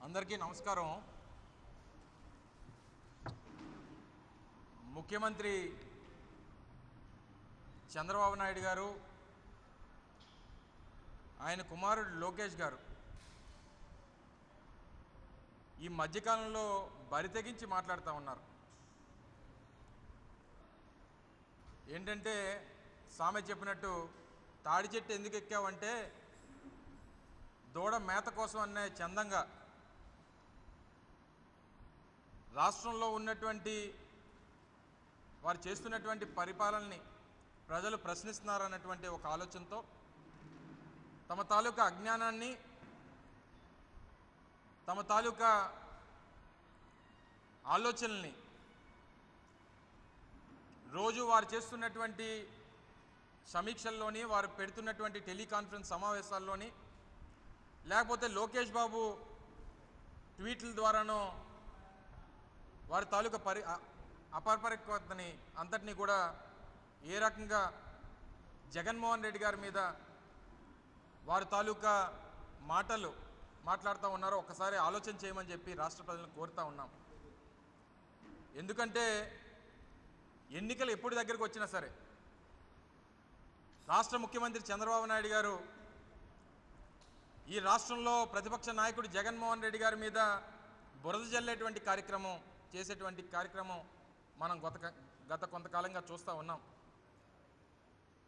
అందరికీ నమస్కారం. ముఖ్యమంత్రి చంద్రబాబు నాయుడు గారు, ఆయన కుమారుడు లోకేష్ గారు ఈ మధ్యకాలంలో బరితెగించి మాట్లాడుతూ ఉన్నారు. ఏంటంటే సామె చెప్పినట్టు తాడి చెట్టు ఎందుకు ఎక్కావంటే దూడ మేత కోసం అనే చందంగా రాష్ట్రంలో ఉన్నటువంటి వారు చేస్తున్నటువంటి పరిపాలనని ప్రజలు ప్రశ్నిస్తున్నారన్నటువంటి ఒక ఆలోచనతో తమ తాలూకా అజ్ఞానాన్ని, తమ తాలూకా ఆలోచనల్ని రోజు వారు చేస్తున్నటువంటి సమీక్షల్లోని, వారు పెడుతున్నటువంటి టెలికాన్ఫరెన్స్ సమావేశాల్లోని, లేకపోతే లోకేష్ బాబు ట్వీట్ల ద్వారానో వారి తాలూకా అపరిపక్వతని అంతటినీ కూడా ఏ రకంగా జగన్మోహన్ రెడ్డి గారి మీద వారి తాలూకా మాటలు మాట్లాడుతూ ఉన్నారో ఒకసారి ఆలోచన చేయమని చెప్పి రాష్ట్ర ప్రజలను కోరుతూ ఉన్నాం. ఎందుకంటే ఎన్నికలు ఎప్పుడు దగ్గరకు వచ్చినా సరే రాష్ట్ర ముఖ్యమంత్రి చంద్రబాబు నాయుడు గారు ఈ రాష్ట్రంలో ప్రతిపక్ష నాయకుడు జగన్మోహన్ రెడ్డి గారి మీద బురద జల్లేటువంటి కార్యక్రమం చేసేటువంటి కార్యక్రమం మనం గత కొంతకాలంగా చూస్తూ ఉన్నాం.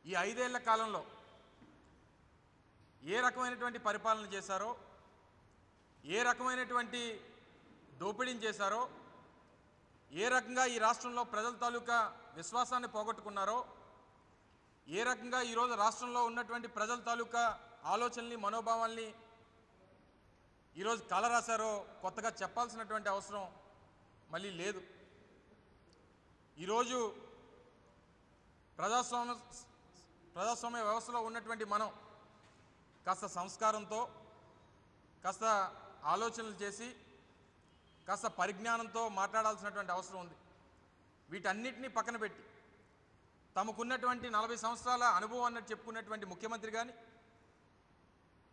ఈ 5 ఏళ్ల కాలంలో ఏ రకమైనటువంటి పరిపాలన చేశారో, ఏ రకమైనటువంటి దోపిడీని చేశారో, ఏ రకంగా ఈ రాష్ట్రంలో ప్రజల తాలూకా విశ్వాసాన్ని పోగొట్టుకున్నారో, ఏ రకంగా ఈరోజు రాష్ట్రంలో ఉన్నటువంటి ప్రజల తాలూకా ఆలోచనల్ని, మనోభావాల్ని ఈరోజు కలరాశారో కొత్తగా చెప్పాల్సినటువంటి అవసరం మళ్ళీ లేదు. ఈరోజు ప్రజాస్వామ్య వ్యవస్థలో ఉన్నటువంటి మనం కాస్త సంస్కారంతో, కాస్త ఆలోచనలు చేసి, కాస్త పరిజ్ఞానంతో మాట్లాడాల్సినటువంటి అవసరం ఉంది. వీటన్నిటినీ పక్కన పెట్టి తమకున్నటువంటి 40 సంవత్సరాల అనుభవం అన్నట్టు చెప్పుకున్నటువంటి ముఖ్యమంత్రి కానీ,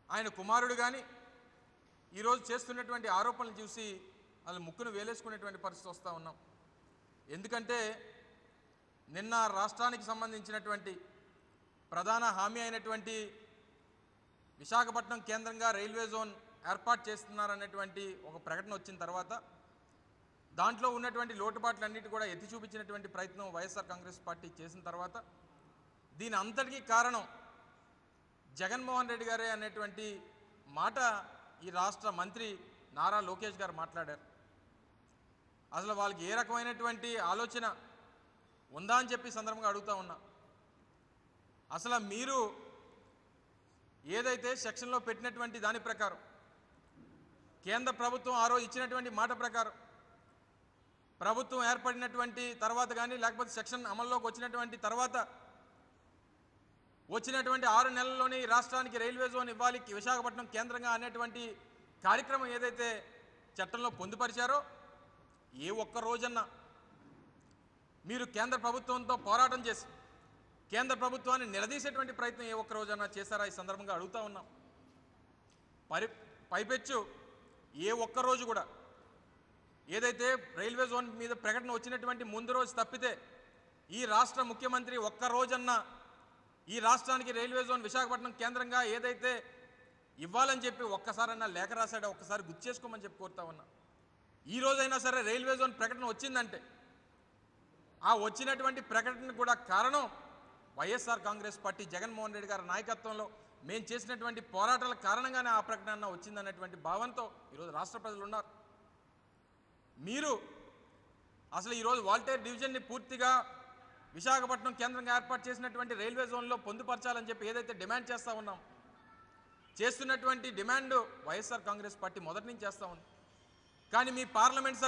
ఆయన కుమారుడు కానీ ఈరోజు చేస్తున్నటువంటి ఆరోపణలు చూసి వాళ్ళు ముక్కును వేలేసుకునేటువంటి పరిస్థితి వస్తూ ఉన్నాం. ఎందుకంటే నిన్న రాష్ట్రానికి సంబంధించినటువంటి ప్రధాన హామీ అయినటువంటి విశాఖపట్నం కేంద్రంగా రైల్వే జోన్ ఏర్పాటు చేస్తున్నారనేటువంటి ఒక ప్రకటన వచ్చిన తర్వాత దాంట్లో ఉన్నటువంటి లోటుపాట్లన్నిటి కూడా ఎత్తి చూపించినటువంటి ప్రయత్నం వైఎస్ఆర్ కాంగ్రెస్ పార్టీ చేసిన తర్వాత దీని అంతటికీ కారణం జగన్మోహన్ రెడ్డి గారే అనేటువంటి మాట ఈ రాష్ట్ర మంత్రి నారా లోకేష్ గారు మాట్లాడారు. అసలు వాళ్ళకి ఏ రకమైనటువంటి ఆలోచన ఉందా అని చెప్పి సందర్భంగా అడుగుతూ ఉన్నా. అసలు మీరు ఏదైతే సెక్షన్లో పెట్టినటువంటి దాని ప్రకారం, కేంద్ర ప్రభుత్వం ఆ రోజు ఇచ్చినటువంటి మాట ప్రకారం, ప్రభుత్వం ఏర్పడినటువంటి తర్వాత కానీ లేకపోతే సెక్షన్ అమల్లోకి వచ్చినటువంటి తర్వాత వచ్చినటువంటి 6 నెలల్లోనే ఈ రాష్ట్రానికి రైల్వే జోన్ ఇవ్వాలి విశాఖపట్నం కేంద్రంగా అనేటువంటి కార్యక్రమం ఏదైతే చట్టంలో పొందుపరిచారో ఏ ఒక్క రోజన్నా మీరు కేంద్ర ప్రభుత్వంతో పోరాటం చేసి కేంద్ర ప్రభుత్వాన్ని నిలదీసేటువంటి ప్రయత్నం ఏ ఒక్క రోజన్నా చేశారా? ఈ సందర్భంగా అడుగుతూ ఉన్నాం. పైపెచ్చు ఏ ఒక్క రోజు కూడా ఏదైతే రైల్వే జోన్ మీద ప్రకటన వచ్చినటువంటి ముందు రోజు తప్పితే ఈ రాష్ట్ర ముఖ్యమంత్రి ఒక్క రోజన్నా ఈ రాష్ట్రానికి రైల్వే జోన్ విశాఖపట్నం కేంద్రంగా ఏదైతే ఇవ్వాలని చెప్పి ఒక్కసారన్నా లేఖ రాశాడో ఒక్కసారి గుర్తు చేసుకోమని చెప్పి కోరుతా ఉన్నా. ఈ రోజైనా సరే రైల్వే జోన్ ప్రకటన వచ్చిందంటే ఆ వచ్చినటువంటి ప్రకటన కూడా కారణం వైఎస్ఆర్ కాంగ్రెస్ పార్టీ జగన్మోహన్ రెడ్డి గారి నాయకత్వంలో మేము చేసినటువంటి పోరాటాల కారణంగానే ఆ ప్రకటన వచ్చిందనేటువంటి భావంతో ఈరోజు రాష్ట్ర ప్రజలు ఉన్నారు. మీరు అసలు ఈరోజు వాల్టేర్ డివిజన్ని పూర్తిగా విశాఖపట్నం కేంద్రంగా ఏర్పాటు చేసినటువంటి రైల్వే జోన్లో పొందుపరచాలని చెప్పి ఏదైతే డిమాండ్ చేస్తూ ఉన్నాం, చేస్తున్నటువంటి డిమాండ్ వైఎస్ఆర్ కాంగ్రెస్ పార్టీ మొదటి నుంచి చేస్తూ ఉంది. కానీ మీ పార్లమెంట్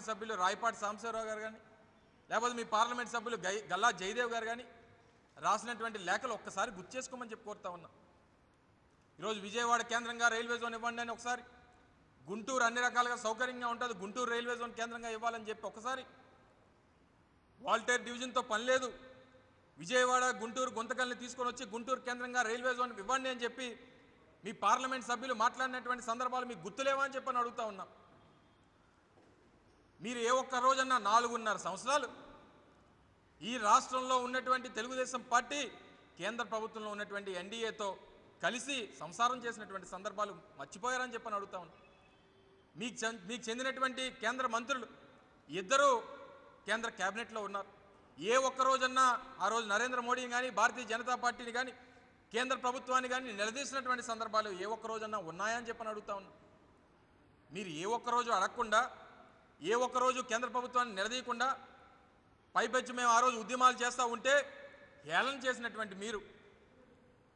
సభ్యులు రాయపాటి సాంబశివరావు గారు కానీ లేకపోతే మీ పార్లమెంట్ సభ్యులు గల్లా జయదేవ్ గారు కానీ రాసినటువంటి లేఖలు ఒక్కసారి గుర్తు చేసుకోమని చెప్పి కోరుతా ఉన్నా. ఈరోజు విజయవాడ కేంద్రంగా రైల్వే జోన్ ఇవ్వండి అని ఒకసారి, గుంటూరు అన్ని రకాలుగా సౌకర్యంగా ఉంటుంది గుంటూరు రైల్వే జోన్ కేంద్రంగా ఇవ్వాలని చెప్పి ఒకసారి, వాల్టేర్ డివిజన్తో పని లేదు విజయవాడ గుంటూరు గుంతకల్ని తీసుకొని వచ్చి గుంటూరు కేంద్రంగా రైల్వే జోన్ ఇవ్వండి అని చెప్పి మీ పార్లమెంట్ సభ్యులు మాట్లాడినటువంటి సందర్భాలు మీకు గుర్తులేవా అని చెప్పని అడుగుతా ఉన్నాం. మీరు ఏ ఒక్క రోజన్నా 4.5 సంవత్సరాలు ఈ రాష్ట్రంలో ఉన్నటువంటి తెలుగుదేశం పార్టీ కేంద్ర ప్రభుత్వంలో ఉన్నటువంటి ఎన్డీఏతో కలిసి సంసారం చేసినటువంటి సందర్భాలు మర్చిపోయారని చెప్పని అడుగుతా ఉన్నాం. మీకు చెందినటువంటి కేంద్ర మంత్రులు ఇద్దరు కేంద్ర కేబినెట్లో ఉన్నారు. ఏ ఒక్క రోజన్నా ఆ రోజు నరేంద్ర మోడీని కానీ భారతీయ జనతా పార్టీని కానీ కేంద్ర ప్రభుత్వాన్ని కానీ నిలదీసినటువంటి సందర్భాలు ఏ ఒక్క రోజన్నా ఉన్నాయని చెప్పని అడుగుతా ఉన్నాం. మీరు ఏ ఒక్కరోజు అడగకుండా, ఏ ఒక్కరోజు కేంద్ర ప్రభుత్వాన్ని నిలదీయకుండా పైపెచ్చి మేము ఆ రోజు ఉద్యమాలు చేస్తూ ఉంటే హేళన చేసినటువంటి మీరు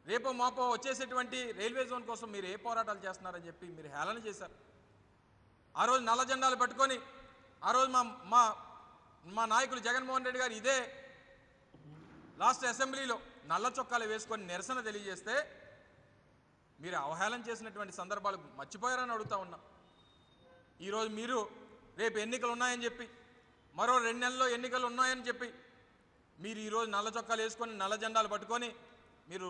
రేపో మాపో వచ్చేసేటువంటి రైల్వే జోన్ కోసం మీరు ఏ పోరాటాలు చేస్తున్నారని చెప్పి మీరు హేళన చేశారు. ఆ రోజు నల్ల జెండాలు పట్టుకొని ఆ రోజు మా నాయకులు జగన్మోహన్ రెడ్డి గారు ఇదే లాస్ట్ అసెంబ్లీలో నల్ల చొక్కాలు వేసుకొని నిరసన తెలియజేస్తే మీరు అవహేళన చేసినటువంటి సందర్భాలు మర్చిపోయారని అడుగుతా ఉన్నా. ఈరోజు మీరు రేపు ఎన్నికలు ఉన్నాయని చెప్పి, మరో 2 నెలల్లో ఎన్నికలు ఉన్నాయని చెప్పి మీరు ఈరోజు నల్ల చొక్కాలు వేసుకొని నల్ల జెండాలు పట్టుకొని మీరు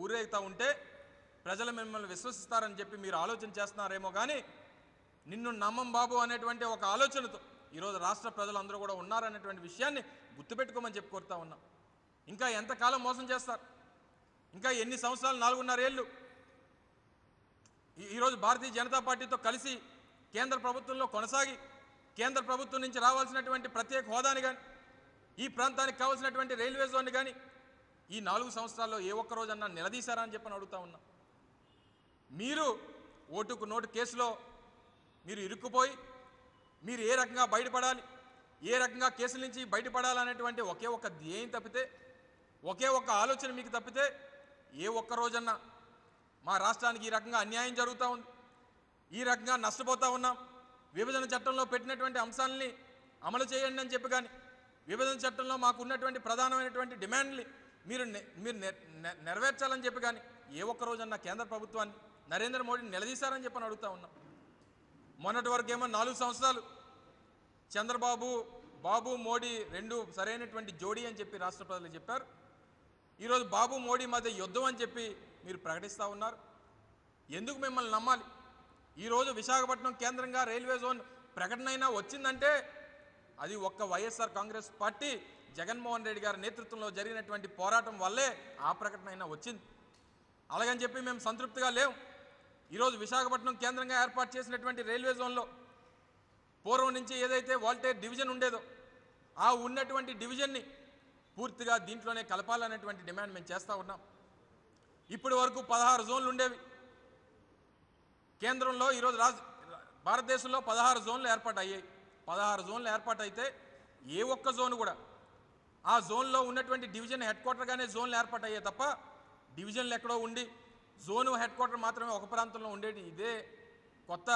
ఊరేగుతూ ఉంటే ప్రజలు మిమ్మల్ని విశ్వసిస్తారని చెప్పి మీరు ఆలోచన చేస్తున్నారేమో కానీ నిన్ను నమ్మం బాబు అనేటువంటి ఒక ఆలోచనతో ఈరోజు రాష్ట్ర ప్రజలందరూ కూడా ఉన్నారనేటువంటి విషయాన్ని గుర్తుపెట్టుకోమని చెప్పి కోరుతా ఉన్నాం. ఇంకా ఎంతకాలం మోసం చేస్తారు? ఇంకా ఎన్ని సంవత్సరాలు? 4.5 ఏళ్ళు ఈరోజు భారతీయ జనతా పార్టీతో కలిసి కేంద్ర ప్రభుత్వంలో కొనసాగి కేంద్ర ప్రభుత్వం నుంచి రావాల్సినటువంటి ప్రత్యేక హోదాని కానీ ఈ ప్రాంతానికి కావాల్సినటువంటి రైల్వే జోన్ని కానీ ఈ 4 సంవత్సరాల్లో ఏ ఒక్క రోజన్నా నిలదీశారా అని చెప్పని అడుగుతా ఉన్నా. మీరు ఓటుకు నోటు కేసులో మీరు ఇరుక్కుపోయి మీరు ఏ రకంగా బయటపడాలి, ఏ రకంగా కేసుల నుంచి బయటపడాలనేటువంటి ఒకే ఒక్క ధ్యేయం తప్పితే, ఒకే ఒక్క ఆలోచన మీకు తప్పితే ఏ ఒక్క రోజన్నా మా రాష్ట్రానికి ఈ రకంగా అన్యాయం జరుగుతూ ఉంది, ఈ రకంగా నష్టపోతూ ఉన్నాం, విభజన చట్టంలో పెట్టినటువంటి అంశాలని అమలు చేయండి అని చెప్పి కానీ విభజన చట్టంలో మాకు ఉన్నటువంటి ప్రధానమైనటువంటి డిమాండ్ని మీరు నెరవేర్చాలని చెప్పి కానీ ఏ ఒక్క రోజన్నా కేంద్ర ప్రభుత్వాన్ని నరేంద్ర మోడీని నిలదీశారని చెప్పని అడుగుతా ఉన్నాం. మొన్నటి వరకు ఏమో 4 సంవత్సరాలు బాబు మోడీ 2 సరైనటువంటి జోడీ అని చెప్పి రాష్ట్ర ప్రజలు చెప్పారు. ఈరోజు బాబు మోడీ మధ్య యుద్ధం అని చెప్పి మీరు ప్రకటిస్తూ ఉన్నారు. ఎందుకు మిమ్మల్ని నమ్మాలి? ఈరోజు విశాఖపట్నం కేంద్రంగా రైల్వే జోన్ ప్రకటన అయినా వచ్చిందంటే అది ఒక్క వైఎస్ఆర్ కాంగ్రెస్ పార్టీ జగన్మోహన్ రెడ్డి గారి నేతృత్వంలో జరిగినటువంటి పోరాటం వల్లే ఆ ప్రకటన అయినా వచ్చింది. అలాగని చెప్పి మేము సంతృప్తిగా లేవు. ఈరోజు విశాఖపట్నం కేంద్రంగా ఏర్పాటు చేసినటువంటి రైల్వే జోన్లో పూర్వం నుంచి ఏదైతే వాల్టేర్ డివిజన్ ఉండేదో ఆ ఉన్నటువంటి డివిజన్ని పూర్తిగా దీంట్లోనే కలపాలనేటువంటి డిమాండ్ మేము చేస్తూ ఉన్నాం. ఇప్పటి వరకు 16 జోన్లు ఉండేవి కేంద్రంలో. ఈరోజు భారతదేశంలో 16 జోన్లు ఏర్పాటు అయ్యాయి. 16 జోన్లు ఏర్పాటు అయితే ఏ ఒక్క జోన్ కూడా ఆ జోన్లో ఉన్నటువంటి డివిజన్ హెడ్ క్వార్టర్గానే జోన్లు ఏర్పాటు అయ్యాయి తప్ప డివిజన్లు ఎక్కడో ఉండి జోను హెడ్ క్వార్టర్ మాత్రమే ఒక ప్రాంతంలో ఉండేది ఇదే కొత్త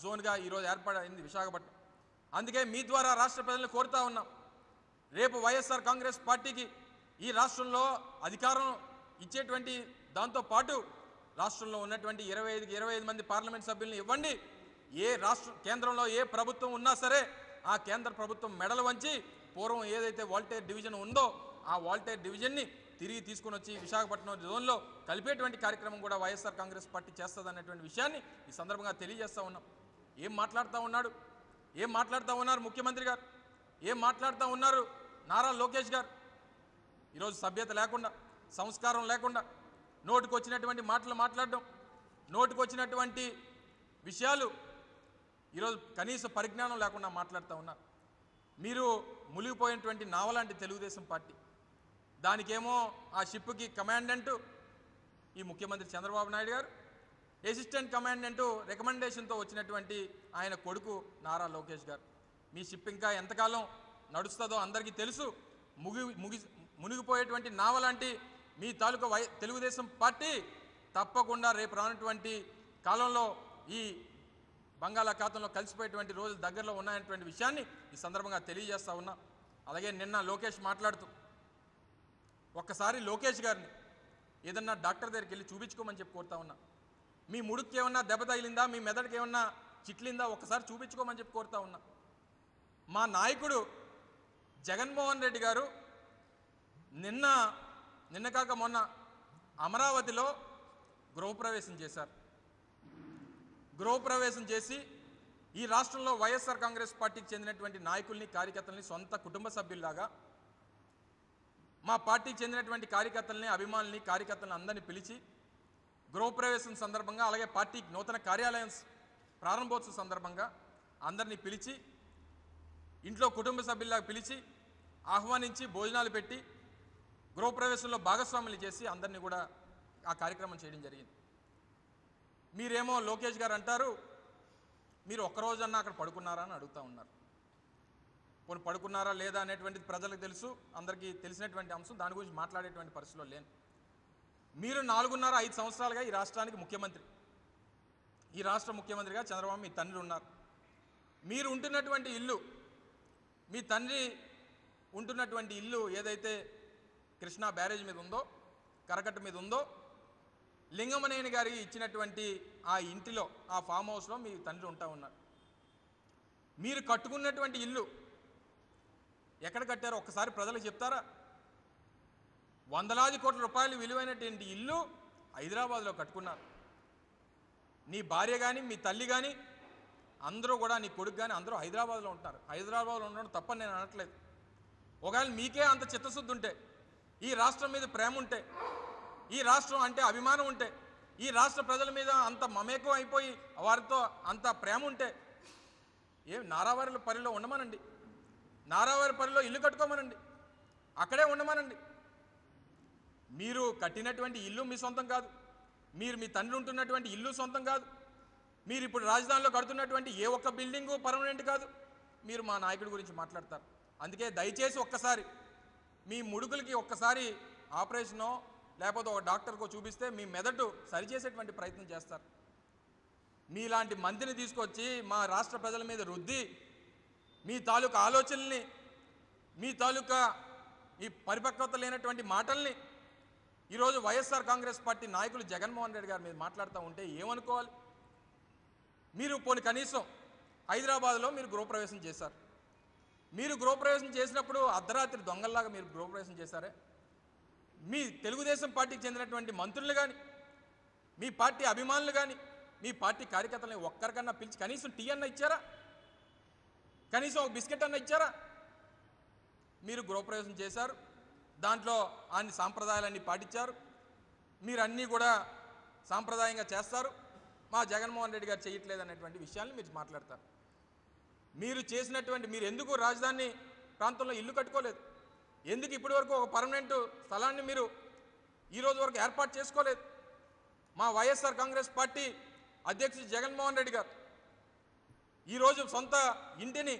జోన్గా ఈరోజు ఏర్పాటైంది విశాఖపట్నం. అందుకే మీ ద్వారా రాష్ట్ర ప్రజలను కోరుతా ఉన్నాం, రేపు వైఎస్ఆర్ కాంగ్రెస్ పార్టీకి ఈ రాష్ట్రంలో అధికారం ఇచ్చేటువంటి దాంతోపాటు రాష్ట్రంలో ఉన్నటువంటి 25 మంది పార్లమెంట్ సభ్యులను ఇవ్వండి. కేంద్రంలో ఏ ప్రభుత్వం ఉన్నా సరే ఆ కేంద్ర ప్రభుత్వం మెడలు వంచి పూర్వం ఏదైతే వాల్టేర్ డివిజన్ ఉందో ఆ వాల్టేర్ డివిజన్ని తిరిగి తీసుకొని వచ్చి విశాఖపట్నం జోన్లో కలిపేటువంటి కార్యక్రమం కూడా వైఎస్ఆర్ కాంగ్రెస్ పార్టీ చేస్తుందనేటువంటి విషయాన్ని ఈ సందర్భంగా తెలియజేస్తూ ఉన్నాం. ఏం మాట్లాడుతూ ఉన్నారు ముఖ్యమంత్రి గారు, ఏం మాట్లాడుతూ ఉన్నారు నారా లోకేష్ గారు? ఈరోజు సభ్యత లేకుండా, సంస్కారం లేకుండా నోటికి వచ్చినటువంటి మాటలు మాట్లాడడం, నోటికి వచ్చినటువంటి విషయాలు ఈరోజు కనీస పరిజ్ఞానం లేకుండా మాట్లాడుతూ ఉన్నారు. మీరు మునిగిపోయినటువంటి నావలాంటి తెలుగుదేశం పార్టీ, దానికేమో ఆ షిప్కి కమాండెంటు ఈ ముఖ్యమంత్రి చంద్రబాబు నాయుడు గారు, అసిస్టెంట్ కమాండెంటు రికమెండేషన్తో వచ్చినటువంటి ఆయన కొడుకు నారా లోకేష్ గారు. మీ షిప్ ఇంకా ఎంతకాలం నడుస్తుందో అందరికీ తెలుసు. మునిగిపోయేటువంటి నావలాంటి మీ తాలూకా తెలుగుదేశం పార్టీ తప్పకుండా రేపు రానటువంటి కాలంలో ఈ బంగాళాఖాతంలో కలిసిపోయేటువంటి రోజులు దగ్గరలో ఉన్నాయనేటువంటి విషయాన్ని ఈ సందర్భంగా తెలియజేస్తా ఉన్నా. అలాగే నిన్న లోకేష్ మాట్లాడుతూ ఒక్కసారి లోకేష్ గారిని ఏదన్నా డాక్టర్ దగ్గరికి వెళ్ళి చూపించుకోమని చెప్పి కోరుతా ఉన్నా. మీ ముడుక్కి ఏమన్నా దెబ్బ తగిలిందా, మీ మెదడుకి ఏమన్నా చిట్లిందా, ఒక్కసారి చూపించుకోమని చెప్పి కోరుతా ఉన్నా. మా నాయకుడు జగన్మోహన్ రెడ్డి గారు నిన్న కాక మొన్న అమరావతిలో గృహప్రవేశం చేశారు. గృహప్రవేశం చేసి ఈ రాష్ట్రంలో వైఎస్ఆర్ కాంగ్రెస్ పార్టీకి చెందినటువంటి నాయకుల్ని కార్యకర్తల్ని సొంత కుటుంబ సభ్యుల్లాగా మా పార్టీకి చెందినటువంటి కార్యకర్తల్ని అభిమానుల్ని కార్యకర్తలను అందరినీ పిలిచి గృహప్రవేశం సందర్భంగా అలాగే పార్టీ నూతన కార్యాలయం ప్రారంభోత్సవ సందర్భంగా అందరినీ పిలిచి ఇంట్లో కుటుంబ సభ్యుల్లాగా పిలిచి ఆహ్వానించి భోజనాలు పెట్టి గృహప్రవేశంలో భాగస్వాములు చేసి అందరినీ కూడా ఆ కార్యక్రమం చేయడం జరిగింది. మీరేమో లోకేష్ గారు అంటారు మీరు ఒక్కరోజన్నా అక్కడ పడుకున్నారా అని అడుగుతూ ఉన్నారు. పోనీ పడుకున్నారా లేదా అనేటువంటిది ప్రజలకు తెలుసు, అందరికీ తెలిసినటువంటి అంశం. దాని గురించి మాట్లాడేటువంటి పరిస్థితిలో లేను. మీరు 4.5 సంవత్సరాలుగా ఈ రాష్ట్రానికి ముఖ్యమంత్రి, ఈ రాష్ట్ర ముఖ్యమంత్రిగా చంద్రబాబు మీ తండ్రి ఉన్నారు. మీరు ఉంటున్నటువంటి ఇల్లు, మీ తండ్రి ఉంటున్నటువంటి ఇల్లు ఏదైతే కృష్ణా బ్యారేజ్ మీద ఉందో, కరకట్ట మీద ఉందో, లింగమనేని గారికి ఇచ్చినటువంటి ఆ ఇంటిలో, ఆ ఫామ్ హౌస్లో మీ తండ్రి ఉంటా ఉన్నారు. మీరు కట్టుకున్నటువంటి ఇల్లు ఎక్కడ కట్టారో ఒక్కసారి ప్రజలకు చెప్తారా? వందలాది కోట్ల రూపాయలు విలువైనటువంటి ఇల్లు హైదరాబాద్లో కట్టుకున్నారు. నీ భార్య కానీ మీ తల్లి కానీ అందరూ కూడా, నీ కొడుకు కానీ అందరూ హైదరాబాద్లో ఉంటారు. హైదరాబాద్లో ఉండడం తప్పని నేను అనట్లేదు. ఒకవేళ మీకే అంత చిత్తశుద్ధి ఉంటే, ఈ రాష్ట్రం మీద ప్రేమ ఉంటే, ఈ రాష్ట్రం అంటే అభిమానం ఉంటే, ఈ రాష్ట్ర ప్రజల మీద అంత మమేకం అయిపోయి వారితో అంత ప్రేమ ఉంటే నారావారి పరిలో ఉండమనండి, నారావారి పరిలో ఇల్లు కట్టుకోమనండి, అక్కడే ఉండమనండి. మీరు కట్టినటువంటి ఇల్లు మీ సొంతం కాదు, మీరు మీ తండ్రి ఉంటున్నటువంటి ఇల్లు సొంతం కాదు, మీరు ఇప్పుడు రాజధానిలో కడుతున్నటువంటి ఏ ఒక్క బిల్డింగు పర్మనెంట్ కాదు. మీరు మా నాయకుడి గురించి మాట్లాడతారు. అందుకే దయచేసి ఒక్కసారి మీ ముడుకులకి ఒక్కసారి ఆపరేషనో లేకపోతే ఒక డాక్టర్కో చూపిస్తే మీ మెదడు సరిచేసేటువంటి ప్రయత్నం చేస్తారు. మీలాంటి మందిని తీసుకొచ్చి మా రాష్ట్ర ప్రజల మీద రుద్ది మీ తాలూకా ఆలోచనల్ని, మీ తాలూకా ఈ పరిపక్వత లేనటువంటి మాటల్ని ఈరోజు వైఎస్ఆర్ కాంగ్రెస్ పార్టీ నాయకులు జగన్మోహన్ రెడ్డి గారి మీద మాట్లాడుతూ ఉంటే ఏమనుకోవాలి? మీరు పోనీ కనీసం హైదరాబాద్లో మీరు గృహప్రవేశం చేశారు. మీరు గృహప్రవేశం చేసినప్పుడు అర్ధరాత్రి దొంగల్లాగా మీరు గృహప్రవేశం చేశారే? మీ తెలుగుదేశం పార్టీకి చెందినటువంటి మంత్రులు కానీ, మీ పార్టీ అభిమానులు కానీ, మీ పార్టీ కార్యకర్తలని ఒక్కరికన్నా పిలిచి కనీసం టీ అన్న ఇచ్చారా? కనీసం ఒక బిస్కెట్ అన్న ఇచ్చారా? మీరు గృహప్రవేశం చేశారు, దాంట్లో అన్ని సాంప్రదాయాలన్నీ పాటించారు. మీరు అన్నీ కూడా సాంప్రదాయంగా చేస్తారు, మా జగన్మోహన్ రెడ్డి గారు చేయట్లేదు అనేటువంటి విషయాన్ని మీరు మాట్లాడతారు. మీరు చేసినటువంటి, మీరు ఎందుకు రాజధాని ప్రాంతంలో ఇల్లు కట్టుకోలేదు? ఎందుకు ఇప్పటి వరకు ఒక పర్మనెంట్ స్థలాన్ని మీరు ఈరోజు వరకు ఏర్పాటు చేసుకోలేదు? మా వైఎస్ఆర్ కాంగ్రెస్ పార్టీ అధ్యక్షుడు జగన్మోహన్ రెడ్డి గారు ఈరోజు సొంత ఇంటిని,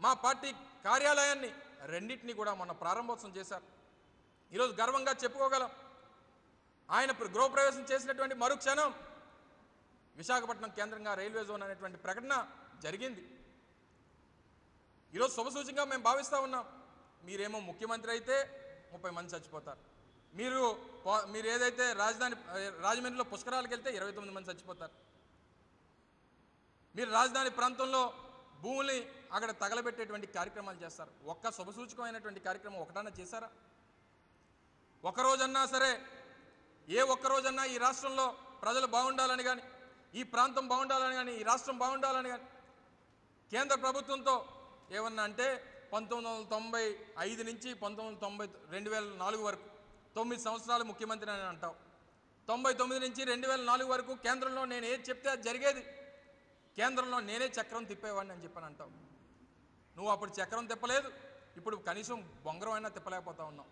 మా పార్టీ కార్యాలయాన్ని రెండింటినీ కూడా మొన్న ప్రారంభోత్సవం చేశారు. ఈరోజు గర్వంగా చెప్పుకోగలం. ఆయన గృహప్రవేశం చేసినటువంటి మరుక్షణం విశాఖపట్నం కేంద్రంగా రైల్వే జోన్ అనేటువంటి ప్రకటన జరిగింది. ఈరోజు శుభసూచకంగా మేము భావిస్తూ ఉన్నాం. మీరేమో ముఖ్యమంత్రి అయితే 30 మంది చచ్చిపోతారు. మీరు ఏదైతే రాజమండ్రిలో పుష్కరాలకు వెళ్తే 29 మంది చచ్చిపోతారు. మీరు రాజధాని ప్రాంతంలో భూముల్ని అక్కడ తగలబెట్టేటువంటి కార్యక్రమాలు చేస్తారు. ఒక్క శుభసూచకమైనటువంటి కార్యక్రమం ఒకటన్నా చేశారా? ఒకరోజన్నా సరే, ఏ ఒక్కరోజన్నా ఈ రాష్ట్రంలో ప్రజలు బాగుండాలని కానీ, ఈ ప్రాంతం బాగుండాలని కానీ, ఈ రాష్ట్రం బాగుండాలని కానీ కేంద్ర ప్రభుత్వంతో ఏమన్నా అంటే 1995 నుంచి 2004 వరకు 9 సంవత్సరాలు ముఖ్యమంత్రి అని అంటావు. 99 నుంచి 2004 వరకు కేంద్రంలో నేను ఏది చెప్తే అది జరిగేది, కేంద్రంలో నేనే చక్రం తిప్పేవాడిని అని చెప్పని అంటావు. నువ్వు అప్పుడు చక్రం తిప్పలేదు, ఇప్పుడు కనీసం బొంగరం అయినా తిప్పలేకపోతా ఉన్నావు.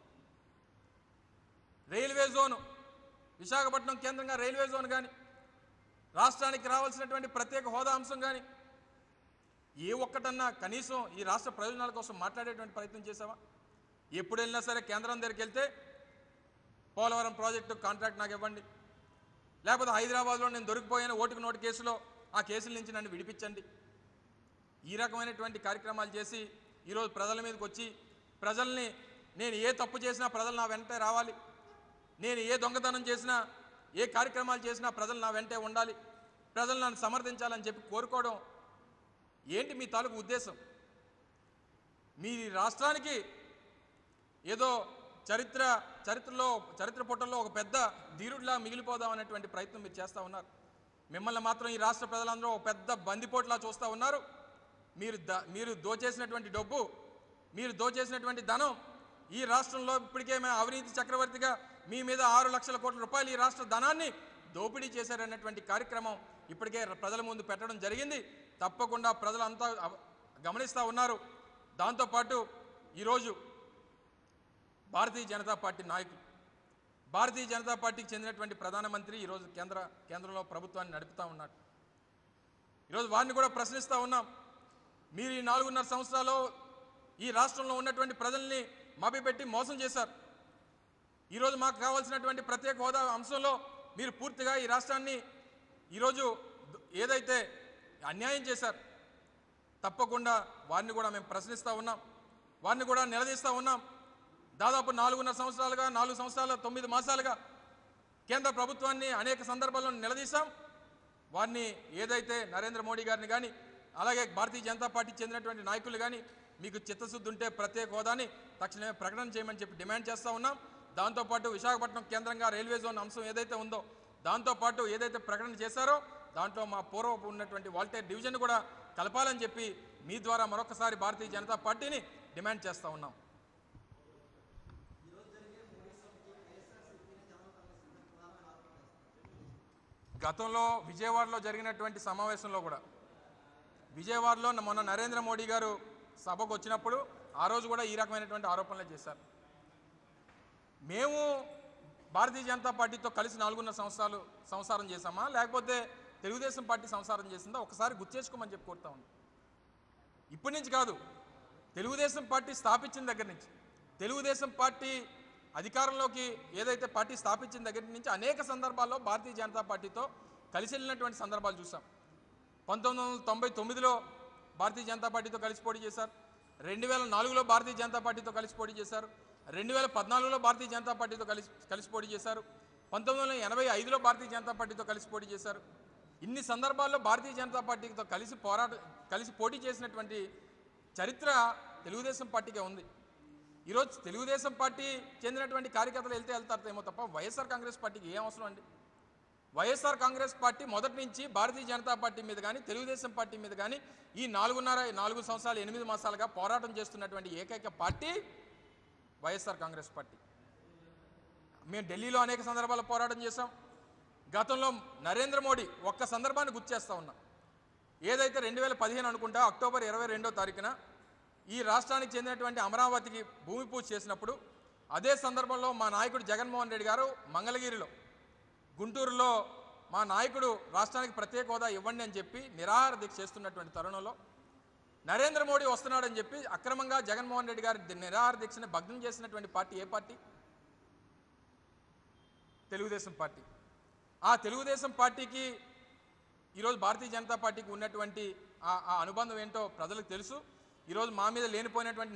రైల్వే జోను, విశాఖపట్నం కేంద్రంగా రైల్వే జోన్ కానీ, రాష్ట్రానికి రావాల్సినటువంటి ప్రత్యేక హోదా అంశం కానీ ఏ ఒక్కటన్నా కనీసం ఈ రాష్ట్ర ప్రయోజనాల కోసం మాట్లాడేటువంటి ప్రయత్నం చేసావా? ఎప్పుడు వెళ్ళినా సరే కేంద్రం దగ్గరికి వెళ్తే పోలవరం ప్రాజెక్టు కాంట్రాక్ట్ నాకు ఇవ్వండి, లేకపోతే హైదరాబాద్లో నేను దొరికిపోయిన ఓటుకు నోటు కేసులో ఆ కేసుల నుంచి నన్ను విడిపించండి. ఈ రకమైనటువంటి కార్యక్రమాలు చేసి ఈరోజు ప్రజల మీదకి వచ్చి ప్రజల్ని, నేను ఏ తప్పు చేసినా ప్రజలు నా వెంటే రావాలి, నేను ఏ దొంగతనం చేసినా ఏ కార్యక్రమాలు చేసినా ప్రజలు నా వెంటే ఉండాలి, ప్రజలు నన్ను సమర్థించాలని చెప్పి కోరుకోవడం ఏంటి మీ తాలూకు ఉద్దేశం? మీ రాష్ట్రానికి ఏదో చరిత్ర చరిత్ర పుటల్లో ఒక పెద్ద ధీరుడిలా మిగిలిపోదాం అనేటువంటి ప్రయత్నం మీరు చేస్తూ ఉన్నారు. మిమ్మల్ని మాత్రం ఈ రాష్ట్ర ప్రజలందరూ ఒక పెద్ద బందిపోట్లా చూస్తూ ఉన్నారు. మీరు దోచేసినటువంటి డబ్బు, మీరు దోచేసినటువంటి ధనం ఈ రాష్ట్రంలో ఇప్పటికే మేము అవినీతి చక్రవర్తిగా మీ మీద 6 లక్షల కోట్ల రూపాయలు ఈ రాష్ట్ర ధనాన్ని దోపిడీ చేశారనేటువంటి కార్యక్రమం ఇప్పటికే ప్రజల ముందు పెట్టడం జరిగింది. తప్పకుండా ప్రజలంతా గమనిస్తూ ఉన్నారు. దాంతోపాటు ఈరోజు భారతీయ జనతా పార్టీ నాయకులు, భారతీయ జనతా పార్టీకి చెందినటువంటి ప్రధానమంత్రి ఈరోజు కేంద్రంలో ప్రభుత్వాన్ని నడుపుతూ ఉన్నాడు. ఈరోజు వారిని కూడా ప్రశ్నిస్తూ ఉన్నాం. మీరు ఈ 4.5 సంవత్సరాలు ఈ రాష్ట్రంలో ఉన్నటువంటి ప్రజల్ని మభ్యపెట్టి మోసం చేశారు. ఈరోజు మాకు కావాల్సినటువంటి ప్రత్యేక హోదా అంశంలో మీరు పూర్తిగా ఈ రాష్ట్రాన్ని ఈరోజు ఏదైతే అన్యాయం చేశారు, తప్పకుండా వారిని కూడా మేము ప్రశ్నిస్తూ ఉన్నాం, వారిని కూడా నిలదీస్తూ ఉన్నాం. దాదాపు 4.5 సంవత్సరాలుగా 4 సంవత్సరాల 9 మాసాలుగా కేంద్ర ప్రభుత్వాన్ని అనేక సందర్భాల్లో నిలదీశాం. వారిని ఏదైతే నరేంద్ర మోడీ గారిని కానీ అలాగే భారతీయ జనతా పార్టీకి చెందినటువంటి నాయకులు కానీ మీకు చిత్తశుద్ధి ఉంటే ప్రత్యేక హోదాని తక్షణమే ప్రకటన చేయమని చెప్పి డిమాండ్ చేస్తూ ఉన్నాం. దాంతోపాటు విశాఖపట్నం కేంద్రంగా రైల్వే జోన్ అంశం ఏదైతే ఉందో దాంతోపాటు ఏదైతే ప్రకటన చేశారో దాంట్లో మా పూర్వపు ఉన్నటువంటి వాల్టేర్ డివిజన్ కూడా కలపాలని చెప్పి మీ ద్వారా మరొకసారి భారతీయ జనతా పార్టీని డిమాండ్ చేస్తూ ఉన్నాం. గతంలో విజయవాడలో జరిగినటువంటి సమావేశంలో కూడా విజయవాడలో మొన్న నరేంద్ర మోడీ గారు సభకు వచ్చినప్పుడు ఆ రోజు కూడా ఈ రకమైనటువంటి ఆరోపణలు చేశారు. మేము భారతీయ జనతా పార్టీతో కలిసి 4.5 సంవత్సరాలు సంసారం చేశామా లేకపోతే తెలుగుదేశం పార్టీ సంసారం చేసిందా ఒకసారి గుర్తు చేసుకోమని చెప్పి కోరుతా ఉన్నాం. ఇప్పటి నుంచి కాదు, తెలుగుదేశం పార్టీ స్థాపించిన దగ్గర నుంచి, తెలుగుదేశం పార్టీ అధికారంలోకి ఏదైతే పార్టీ స్థాపించిన దగ్గర నుంచి అనేక సందర్భాల్లో భారతీయ జనతా పార్టీతో కలిసి వెళ్ళినటువంటి సందర్భాలు చూసాం. 1999లో భారతీయ జనతా పార్టీతో కలిసి పోటీ చేశారు, 2004లో భారతీయ జనతా పార్టీతో కలిసి పోటీ చేశారు, 2014లో భారతీయ జనతా పార్టీతో కలిసి పోటీ చేశారు, 1985లో భారతీయ జనతా పార్టీతో కలిసి పోటీ చేశారు. ఇన్ని సందర్భాల్లో భారతీయ జనతా పార్టీతో కలిసి పోటీ చేసినటువంటి చరిత్ర తెలుగుదేశం పార్టీకే ఉంది. ఈరోజు తెలుగుదేశం పార్టీ చెందినటువంటి కార్యకర్తలు వెళ్తారేమో తప్ప వైఎస్ఆర్ కాంగ్రెస్ పార్టీకి ఏం అవసరం అండి? వైఎస్ఆర్ కాంగ్రెస్ పార్టీ మొదటి నుంచి భారతీయ జనతా పార్టీ మీద కానీ తెలుగుదేశం పార్టీ మీద కానీ ఈ 4 సంవత్సరాలు 8 మాసాలుగా పోరాటం చేస్తున్నటువంటి ఏకైక పార్టీ వైఎస్ఆర్ కాంగ్రెస్ పార్టీ. మేము ఢిల్లీలో అనేక సందర్భాల్లో పోరాటం చేశాం. గతంలో నరేంద్ర మోడీ ఒక్క సందర్భాన్ని గుర్తు చేస్తూ ఉన్నాం. ఏదైతే 2015 అనుకుంటా అక్టోబర్ 22వ తారీఖున ఈ రాష్ట్రానికి చెందినటువంటి అమరావతికి భూమి పూజ చేసినప్పుడు అదే సందర్భంలో మా నాయకుడు జగన్మోహన్ రెడ్డి గారు మంగళగిరిలో గుంటూరులో మా నాయకుడు రాష్ట్రానికి ప్రత్యేక హోదా ఇవ్వండి అని చెప్పి నిరాహార దీక్ష చేస్తున్నటువంటి తరుణంలో నరేంద్ర మోడీ వస్తున్నాడని చెప్పి అక్రమంగా జగన్మోహన్ రెడ్డి గారి నిరాహార దీక్షని భగ్నం చేసినటువంటి పార్టీ ఏ పార్టీ? తెలుగుదేశం పార్టీ. ఆ తెలుగుదేశం పార్టీకి ఈరోజు భారతీయ జనతా పార్టీకి ఉన్నటువంటి ఆ అనుబంధం ఏంటో ప్రజలకు తెలుసు. ఈరోజు మా మీద లేనిపోయినటువంటి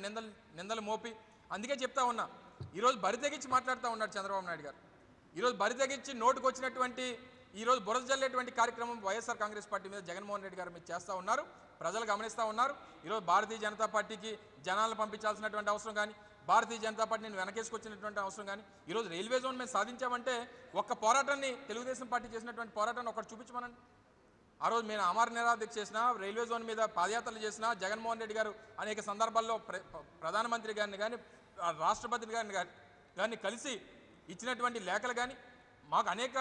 నిందలు మోపి అందుకే చెప్తా ఉన్నా, ఈరోజు బరి తెగించి మాట్లాడుతూ ఉన్నాడు చంద్రబాబు నాయుడు గారు. ఈరోజు బరి తెగించి నోటుకు వచ్చినటువంటి ఈరోజు బురద జల్లేటువంటి కార్యక్రమం వైఎస్ఆర్ కాంగ్రెస్ పార్టీ మీద జగన్మోహన్ రెడ్డి గారు మీరు చేస్తూ ఉన్నారు. ప్రజలు గమనిస్తూ ఉన్నారు. ఈరోజు భారతీయ జనతా పార్టీకి జనాలను పంపించాల్సినటువంటి అవసరం కానీ భారతీయ జనతా పార్టీని వెనకేసుకొచ్చినటువంటి అవసరం కానీ ఈరోజు రైల్వే జోన్ మేము సాధించామంటే ఒక్క పోరాటాన్ని తెలుగుదేశం పార్టీ చేసినటువంటి పోరాటాన్ని ఒకటి చూపించమనండి. ఆ రోజు మేము అమర నిరాదీక్ష చేసినా రైల్వే జోన్ మీద పాదయాత్రలు చేసినా జగన్మోహన్ రెడ్డి గారు అనేక సందర్భాల్లో ప్రధానమంత్రి గారిని కానీ రాష్ట్రపతి గారిని కానీ కలిసి ఇచ్చినటువంటి లేఖలు కానీ మాకు అనేక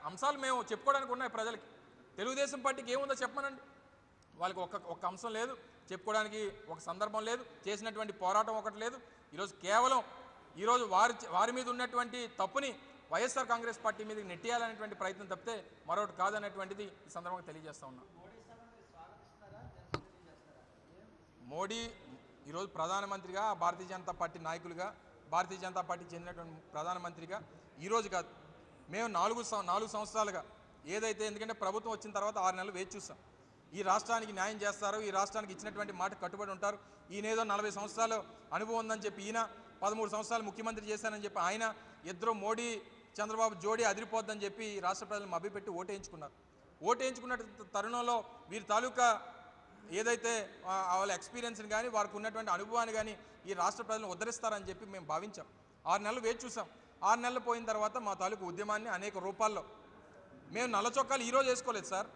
అంశాలు మేము చెప్పుకోవడానికి ఉన్నాయి ప్రజలకి. తెలుగుదేశం పార్టీకి ఏముందో చెప్పమనండి. వాళ్ళకి ఒక్క అంశం లేదు, చెప్పుకోవడానికి ఒక సందర్భం లేదు, చేసినటువంటి పోరాటం ఒకటి లేదు. ఈరోజు కేవలం ఈరోజు వారి మీద ఉన్నటువంటి తప్పుని వైఎస్ఆర్ కాంగ్రెస్ పార్టీ మీద నెట్టేయాలనేటువంటి ప్రయత్నం తప్పితే మరొకటి కాదనేటువంటిది ఈ సందర్భంగా తెలియజేస్తా ఉన్నా. మోడీ ఈరోజు ప్రధానమంత్రిగా భారతీయ జనతా పార్టీ నాయకులుగా భారతీయ జనతా పార్టీకి చెందినటువంటి ప్రధానమంత్రిగా ఈరోజు కాదు, మేము 4 సంవత్సరాలుగా ఏదైతే, ఎందుకంటే ప్రభుత్వం వచ్చిన తర్వాత 6 నెలలు వేచి చూస్తాం. ఈ రాష్ట్రానికి న్యాయం చేస్తారు, ఈ రాష్ట్రానికి ఇచ్చినటువంటి మాట కట్టుబడి ఉంటారు. ఈయనేదో 40 సంవత్సరాలు అనుభవం ఉందని చెప్పి ఈయన 13 సంవత్సరాలు ముఖ్యమంత్రి చేశానని చెప్పి ఆయన, ఇద్దరు మోడీ చంద్రబాబు జోడీ అదిరిపోద్దని చెప్పి రాష్ట్ర ప్రజలను మభ్యపెట్టి ఓటేయించుకున్నారు. ఓటేయించుకున్న తరుణంలో వీరి తాలూకా ఏదైతే వాళ్ళ ఎక్స్పీరియన్స్ని కానీ వారికి ఉన్నటువంటి అనుభవాన్ని కానీ ఈ రాష్ట్ర ప్రజలను ఉద్ధరిస్తారని చెప్పి మేము భావించాం. 6 నెలలు వేచి చూసాం. 6 నెలలు పోయిన తర్వాత మా తాలూకు ఉద్యమాన్ని అనేక రూపాల్లో మేము నల్ల చొక్కాలు ఈరోజు వేసుకోలేదు సార్.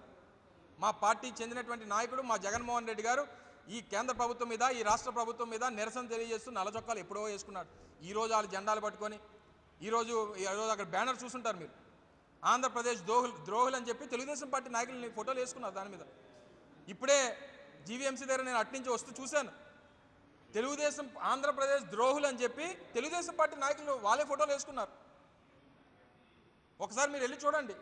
మా పార్టీకి చెందినటువంటి నాయకుడు మా జగన్మోహన్ రెడ్డి గారు ఈ కేంద్ర ప్రభుత్వం మీద ఈ రాష్ట్ర ప్రభుత్వం మీద నిరసన తెలియజేస్తూ నల్ల చొక్కాలు ఎప్పుడో వేసుకున్నాడు. ఈరోజు వాళ్ళు జెండాలు పట్టుకొని ఈరోజు అక్కడ బ్యానర్ చూసుంటారు మీరు, ఆంధ్రప్రదేశ్ ద్రోహులు అని చెప్పి తెలుగుదేశం పార్టీ నాయకులు ఫోటోలు వేసుకున్నారు దాని మీద. ఇప్పుడే జీవీఎంసీ దగ్గర నేను అట్నుంచి వస్తూ చూశాను, తెలుగుదేశం ఆంధ్రప్రదేశ్ ద్రోహులు అని చెప్పి తెలుగుదేశం పార్టీ నాయకులు వాళ్ళే ఫోటోలు వేసుకున్నారు. ఒకసారి మీరు వెళ్ళి చూడండి.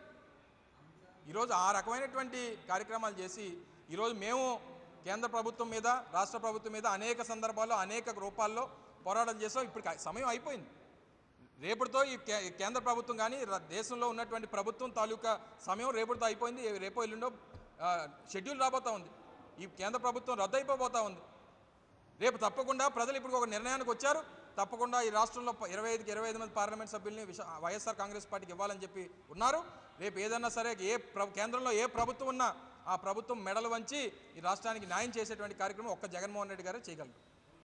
ఈరోజు ఆ రకమైనటువంటి కార్యక్రమాలు చేసి ఈరోజు మేము కేంద్ర ప్రభుత్వం మీద రాష్ట్ర ప్రభుత్వం మీద అనేక సందర్భాల్లో అనేక రూపాల్లో పోరాటం చేసాం. ఇప్పుడు సమయం అయిపోయింది. రేపటితో ఈ కేంద్ర ప్రభుత్వం కానీ దేశంలో ఉన్నటువంటి ప్రభుత్వం తాలూకా సమయం రేపటితో అయిపోయింది. రేపో ఎల్లుండో షెడ్యూల్ రాబోతూ ఉంది. ఈ కేంద్ర ప్రభుత్వం రద్దు అయిపోబోతూ ఉంది. రేపు తప్పకుండా ప్రజలు ఇప్పుడు ఒక నిర్ణయానికి వచ్చారు. తప్పకుండా ఈ రాష్ట్రంలో 25 మంది పార్లమెంట్ సభ్యుల్ని వైఎస్ఆర్ కాంగ్రెస్ పార్టీకి ఇవ్వాలని చెప్పి ఉన్నారు. రేపు ఏదన్నా సరే కేంద్రంలో ఏ ప్రభుత్వం ఉన్నా ఆ ప్రభుత్వం మెడలు వంచి ఈ రాష్ట్రానికి న్యాయం చేసేటువంటి కార్యక్రమం ఒక్క జగన్మోహన్ రెడ్డి గారే చేయగలరు.